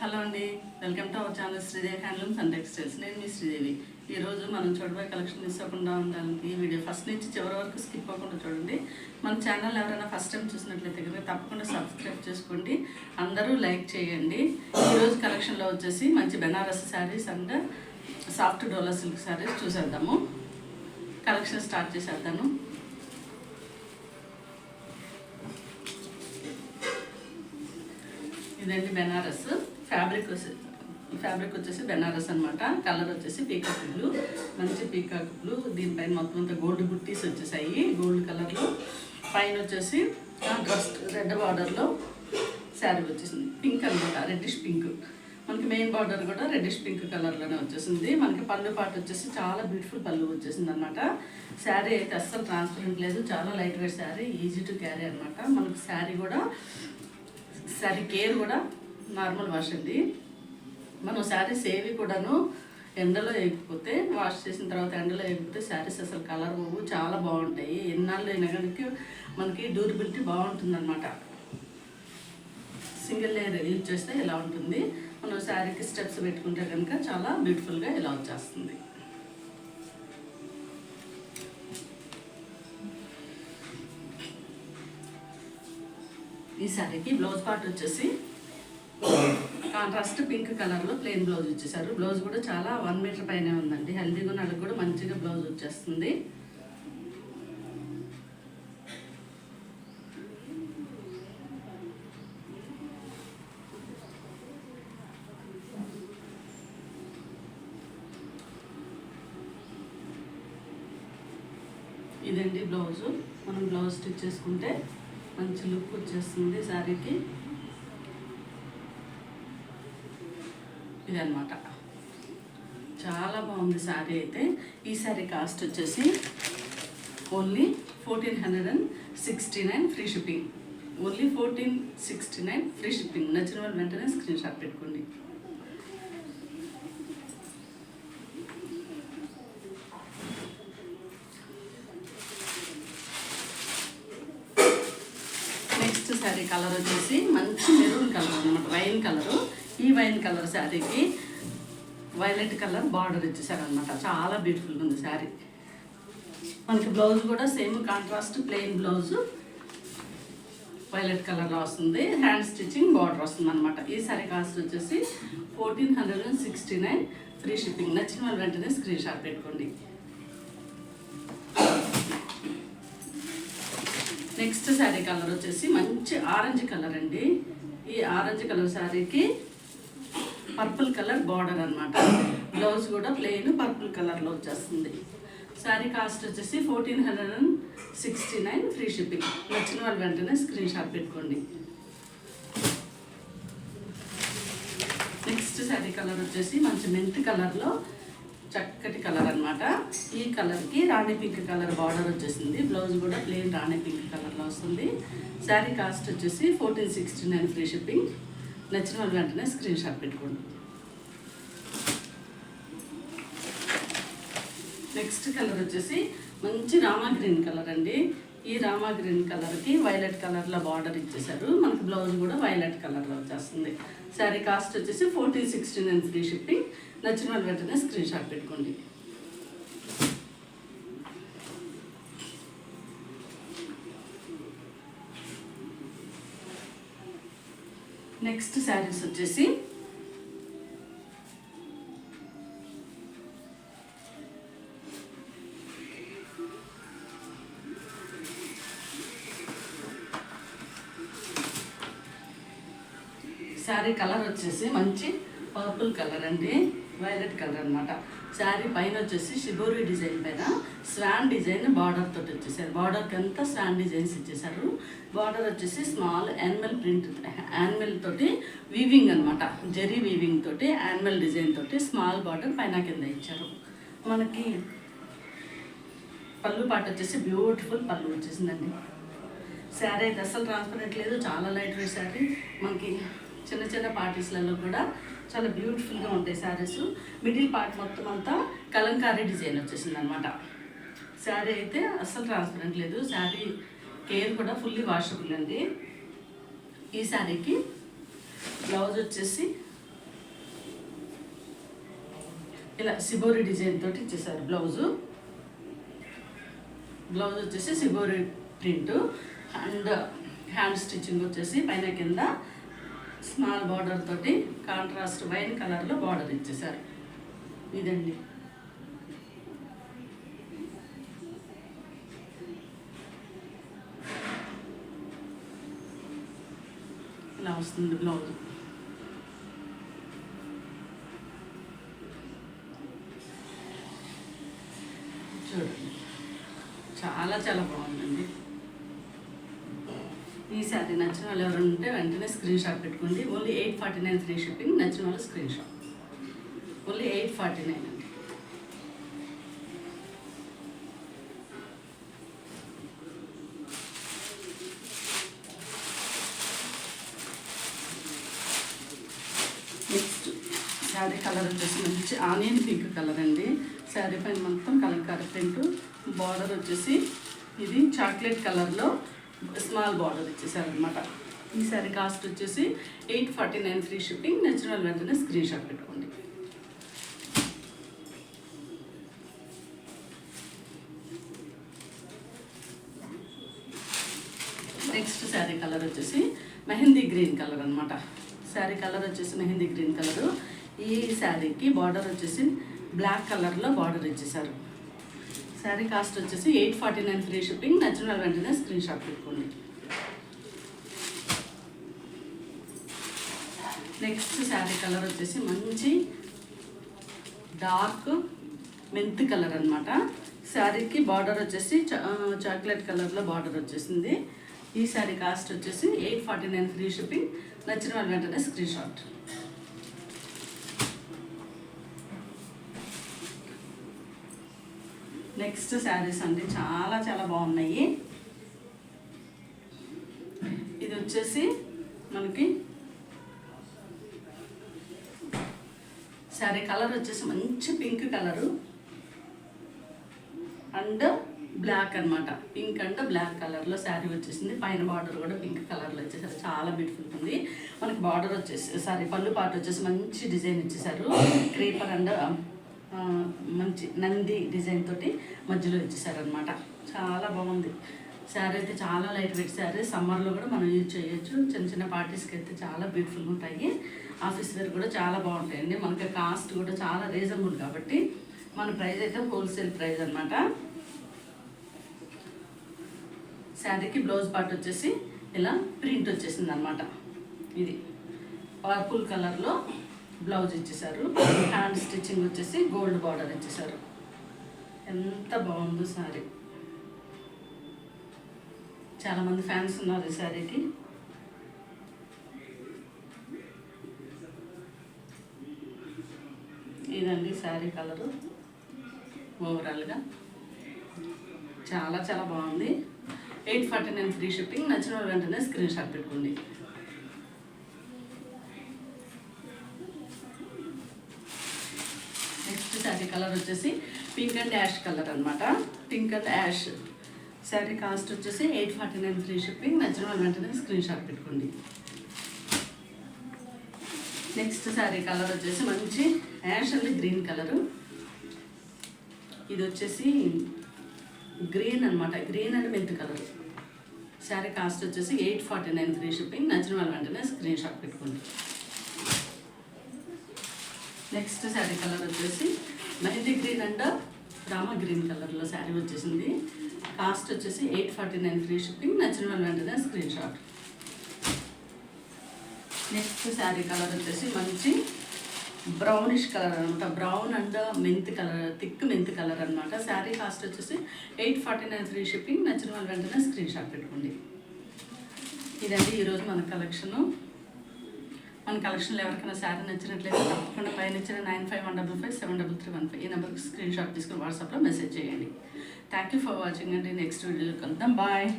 Hello అండి, welcome to our channel Sridevi handlooms and textiles. నేను మీ శ్రీదేవి. ఈరోజు మనం చూడబోయే కలెక్షన్ మిస్ అవ్వకుండా ఉండడానికి ఈ వీడియో ఫస్ట్ నుంచి చివరి వరకు స్కిప్ అవ్వకుండా చూడండి. మన ఛానల్ ఎవరైనా ఫస్ట్ టైం చూసినట్లయితే కనుక తప్పకుండా సబ్స్క్రైబ్ చేసుకోండి, అందరూ లైక్ చేయండి. ఈరోజు కలెక్షన్లో వచ్చేసి మంచి Banaras saris and soft Dola silk saris చూసేద్దాము. కలెక్షన్ స్టార్ట్ చేసేద్దాను. ఇదండి బెనారస్ ఫ్యాబ్రిక్ వచ్చేసి బెనారస్ అనమాట. కలర్ వచ్చేసి పీకాక్ బ్లూ, మంచి పీకాక్ బ్లూ. దీనిపైన మొత్తం అంతా గోల్డ్ బుట్టీస్ వచ్చేసాయి గోల్డ్ కలర్లో. పైన వచ్చేసి డ్రస్ట్ రెడ్ బార్డర్లో శారీ వచ్చేసింది. పింక్ అనమాట, రెడ్డిష్ పింక్. మనకి మెయిన్ బార్డర్ కూడా రెడ్డిష్ పింక్ కలర్లోనే వచ్చేసింది. మనకి పళ్ళు పాటు వచ్చేసి చాలా బ్యూటిఫుల్ పళ్ళు వచ్చేసింది అనమాట. శారీ అయితే అస్సలు ట్రాన్స్పరెంట్ లేదు, చాలా light weight sari, easy to carry అనమాట. మనకి శారీ కేర్ కూడా నార్మల్ వాష్ అండి. మనం శారీస్ ఏవి కూడాను ఎండలో వేయకపోతే, వాష్ చేసిన తర్వాత ఎండలో వేయకపోతే శారీస్ అసలు కలర్ పోవు, చాలా బాగుంటాయి. ఎన్నాళ్ళు అయినా కనుక మనకి డ్యూరబిలిటీ బాగుంటుందన్నమాట. సింగిల్ లేయర్ యూజ్ చేస్తే ఇలా ఉంటుంది. మనం శారీకి స్టెప్స్ పెట్టుకుంటే కనుక చాలా బ్యూటిఫుల్గా ఇలా వచ్చేస్తుంది. ఈ శారీకి బ్లౌజ్ పార్ట్ వచ్చేసి కాంట్రాస్ట్ పింక్ కలర్లో ప్లెయిన్ బ్లౌజ్ ఇచ్చేసారు. బ్లౌజ్ కూడా చాలా 1 మీటర్ పైనే ఉందండి. హెల్దీగా నలుగు కూడా మంచిగా బ్లౌజ్ వచ్చేస్తుంది. ఇదండి బ్లౌజు. మనం బ్లౌజ్ స్టిచ్ చేసుకుంటే మంచి లుక్ వచ్చేస్తుంది శారీకి. ఇదన్నమాట, చాలా బాగుంది శారీ అయితే. ఈ శారీ కాస్ట్ వచ్చేసి only 1469 free shipping. Only 1469 free shipping. నచ్చిన వాళ్ళు వెంటనే స్క్రీన్ షాట్ పెట్టుకోండి. నెక్స్ట్ శారీ కలర్ వచ్చేసి మంచి మెరూన్ కలర్ అనమాట, వైన్ కలరు. ఈ వైన్ కలర్ శారీకి వైలెట్ కలర్ బార్డర్ ఇచ్చేసారనమాట. చాలా బ్యూటిఫుల్గా ఉంది శారీ. మనకి బ్లౌజ్ కూడా same contrast plain blouse violet కలర్లో వస్తుంది. హ్యాండ్ స్టిచ్చింగ్ బార్డర్ వస్తుంది అనమాట. ఈ శారీ కాస్ట్ వచ్చేసి 1469 ఫ్రీ షిప్పింగ్. నచ్చిన వాళ్ళు వెంటనే స్క్రీన్ షాట్ పెట్టుకోండి. నెక్స్ట్ శారీ కలర్ వచ్చేసి మంచి ఆరెంజ్ కలర్ అండి. ఈ ఆరెంజ్ కలర్ శారీకి పర్పుల్ కలర్ బార్డర్ అనమాట. బ్లౌజ్ కూడా ప్లెయిన్ పర్పుల్ కలర్లో వచ్చేస్తుంది. శారీ కాస్ట్ వచ్చేసి 1469 ఫ్రీ షిప్పింగ్. నచ్చిన వాళ్ళు వెంటనే స్క్రీన్ షాట్ పెట్టుకోండి. నెక్స్ట్ శారీ కలర్ వచ్చేసి మంచి మెంత్ కలర్లో చక్కటి కలర్ అనమాట. ఈ కలర్కి రాణి పింక్ కలర్ బార్డర్ వచ్చేసింది. బ్లౌజ్ కూడా ప్లెయిన్ రాణి పింక్ కలర్లో వస్తుంది. శారీ కాస్ట్ వచ్చేసి 1469 ఫ్రీ షిప్పింగ్. నచ్చిన వాళ్ళు వెంటనే స్క్రీన్ షాట్ పెట్టుకోండి. నెక్స్ట్ కలర్ వచ్చేసి మంచి రామా గ్రీన్ కలర్ అండి. ఈ రామా గ్రీన్ కలర్కి వైలెట్ కలర్లో బార్డర్ ఇచ్చేసారు. మనకి బ్లౌజ్ కూడా వైలెట్ కలర్లో వచ్చేస్తుంది. శారీ కాస్ట్ వచ్చేసి 1469 ఫ్రీ షిప్పింగ్. నచ్చిన వాళ్ళు వెంటనే స్క్రీన్ షాట్ పెట్టుకోండి. నెక్స్ట్ శారీస్ వచ్చేసి శారీ కలర్ వచ్చేసి మంచి పర్పుల్ కలర్ అండి, వైలెట్ కలర్ అనమాట. శారీ పైన వచ్చేసి షిబోరి డిజైన్ పైన స్వాన్ డిజైన్ బార్డర్ తోటి వచ్చేసారు. బార్డర్కి అంతా స్వాన్ డిజైన్స్ ఇచ్చేసారు. బార్డర్ వచ్చేసి స్మాల్ యానిమల్ ప్రింట్, యానిమల్ తోటి వీవింగ్ అనమాట, జెరీ వీవింగ్ తోటి యానిమల్ డిజైన్ తోటి స్మాల్ బార్డర్ పైన కింద ఇచ్చారు. మనకి పళ్ళు పాటు వచ్చేసి బ్యూటిఫుల్ పళ్ళు వచ్చేసిందండి. శారీ అయితే అస్సలు ట్రాన్స్పరెంట్ లేదు, చాలా లైట్ వెయిట్ శారీ. మనకి చిన్న చిన్న పార్టీస్లలో కూడా చాలా బ్యూటిఫుల్గా ఉంటాయి శారీస్. మిడిల్ పార్ట్ మొత్తం అంతా కలంకారీ డిజైన్ వచ్చేసింది అనమాట. శారీ అయితే అస్సలు ట్రాన్స్పరెంట్ లేదు. శారీ కేర్ కూడా ఫుల్లీ వాషబుల్ అండి. ఈ శారీకి బ్లౌజ్ వచ్చేసి ఇలా సిబోరి డిజైన్ తోటి ఇచ్చేసారు. బ్లౌజ్ వచ్చేసి shibori print and hand stitching వచ్చేసి పైన కింద స్మాల్ బార్డర్ తోటి కాంట్రాస్ట్ వైన్ కలర్లో బార్డర్ ఇచ్చేసారు. ఇదండి ఇలా వస్తుంది బ్లౌజ్. చూడండి చాలా చాలా బాగుందండి. ఈ శారీ నచ్చిన వాళ్ళు ఎవరైనా ఉంటే వెంటనే స్క్రీన్ షాట్ పెట్టుకోండి. Only 849 free shipping. నచ్చిన వాళ్ళు స్క్రీన్ షాట్. ఓన్లీ 849 అండి. నెక్స్ట్ శారీ కలర్ వచ్చేసి మంచి ఆనియన్ పింక్ కలర్ అండి. శారీ పైన మొత్తం కలంకారీ ప్రింట్, బార్డర్ వచ్చేసి ఇది చాక్లెట్ కలర్లో స్మాల్ బార్డర్ ఇచ్చేసారు అనమాట. ఈ శారీ కాస్ట్ వచ్చేసి 849 ఫ్రీ షిప్పింగ్. నచ్చిన వాళ్ళు వెంటనే స్క్రీన్ షాట్ పెట్టుకోండి. నెక్స్ట్ శారీ కలర్ వచ్చేసి మెహందీ గ్రీన్ కలర్ అనమాట. శారీ కలర్ వచ్చేసి మెహందీ గ్రీన్ కలరు. ఈ శారీకి బార్డర్ వచ్చేసి బ్లాక్ కలర్లో బార్డర్ ఇచ్చేసారు. శారీ కాస్ట్ వచ్చేసి 849 ఫ్రీ షిప్పింగ్. నచ్చిన వాళ్ళు వెంటనే స్క్రీన్ షాట్ పెట్టుకోండి. నెక్స్ట్ శారీ కలర్ వచ్చేసి మంచి డార్క్ మెంత్ కలర్ అనమాట. శారీకి బార్డర్ వచ్చేసి చాక్లెట్ కలర్లో బార్డర్ వచ్చేసింది. ఈ శారీ కాస్ట్ వచ్చేసి 849 ఫ్రీ షిప్పింగ్. నచ్చిన వాళ్ళు వెంటనే స్క్రీన్ షాట్. నెక్స్ట్ శారీస్ అండి చాలా చాలా బాగున్నాయి. ఇది వచ్చేసి మనకి శారీ కలర్ వచ్చేసి మంచి పింక్ కలరు అండ్ బ్లాక్ అనమాట. పింక్ అండ్ బ్లాక్ కలర్లో శారీ వచ్చేసింది. పైన బార్డర్ కూడా పింక్ కలర్లో వచ్చేసారు. చాలా బ్యూటిఫుల్ ఉంది. మనకి బార్డర్ వచ్చేసి పళ్ళు పాట వచ్చేసి మంచి డిజైన్ ఇచ్చేసారు. క్రీపర్ అండ్ మంచి నంది డిజైన్ తోటి మధ్యలో ఇచ్చేసారు అనమాట. చాలా బాగుంది శారీ అయితే. చాలా లైట్ వెయిట్ శారీ. సమ్మర్లో కూడా మనం యూజ్ చేయొచ్చు. చిన్న చిన్న పార్టీస్కి అయితే చాలా బ్యూటిఫుల్గా ఉంటాయి. ఆఫీస్ వేర్ కూడా చాలా బాగుంటాయండి. మనకి కాస్ట్ కూడా చాలా రీజనబుల్ కాబట్టి మన ప్రైస్ అయితే హోల్సేల్ ప్రైస్ అనమాట. శారీకి బ్లౌజ్ పార్ట్ వచ్చేసి ఇలా ప్రింట్ వచ్చేసింది అనమాట. ఇది పర్పుల్ కలర్లో బ్లౌజ్ ఇచ్చేసారు. హ్యాండ్ స్టిచ్చింగ్ వచ్చేసి గోల్డ్ బార్డర్ ఇచ్చేసారు. ఎంత బాగుందో శారీ. చాలామంది ఫ్యాన్స్ ఉన్నారు ఈ శారీకి. ఇదండి శారీ కలరు ఓవరాల్గా చాలా చాలా బాగుంది. 849 ఫ్రీ షిప్పింగ్. నచ్చిన వాళ్ళు వెంటనే స్క్రీన్ షాట్ పెట్టుకోండి. నెక్స్ట్ శారీ కలర్ వచ్చేసి పింక్ అండ్ యాష్ కలర్ అనమాట. Pink and ash sari cost వచ్చేసి 849 ఫ్రీ షిప్పింగ్. నచ్చిన వాళ్ళు వెంటనే స్క్రీన్ షాట్ పెట్టుకోండి. నెక్స్ట్ శారీ కలర్ వచ్చేసి మంచి యాష్ అండ్ గ్రీన్ కలరు. ఇది వచ్చేసి గ్రీన్ అనమాట. Green and mint colour. Sari cost వచ్చేసి 849 ఫ్రీ షిప్పింగ్. నచ్చిన వాళ్ళు వెంటనే స్క్రీన్ షాట్ పెట్టుకోండి. నెక్స్ట్ శారీ కలర్ వచ్చేసి mehndi green and Rama green కలర్లో శారీ వచ్చేసింది. కాస్ట్ వచ్చేసి 849 ఫ్రీ షిప్పింగ్. నచ్చిన వాళ్ళు వెంటనే screen shot. Next sari colour వచ్చేసి మంచి బ్రౌనిష్ కలర్ అనమాట. Brown and mint colour, thick mint colour అనమాట. శారీ కాస్ట్ వచ్చేసి 849 ఫ్రీ షిప్పింగ్. నచ్చిన వాళ్ళు వెంటనే స్క్రీన్ షాట్ పెట్టుకోండి. ఇదండి ఈరోజు మన కలెక్షను. మన కలెక్షన్లో ఎవరికైనా శారీ నచ్చినట్లయితే తప్పకుండా పైన ఇచ్చిన 9515573315 ఈ నెంబర్కి స్క్రీన్ షాట్ తీసుకుని వాట్సాప్లో మెసేజ్ చేయండి. థ్యాంక్ యూ ఫర్ వాచింగ్ అండి. నెక్స్ట్ వీడియోలో కలుద్దాం. బాయ్.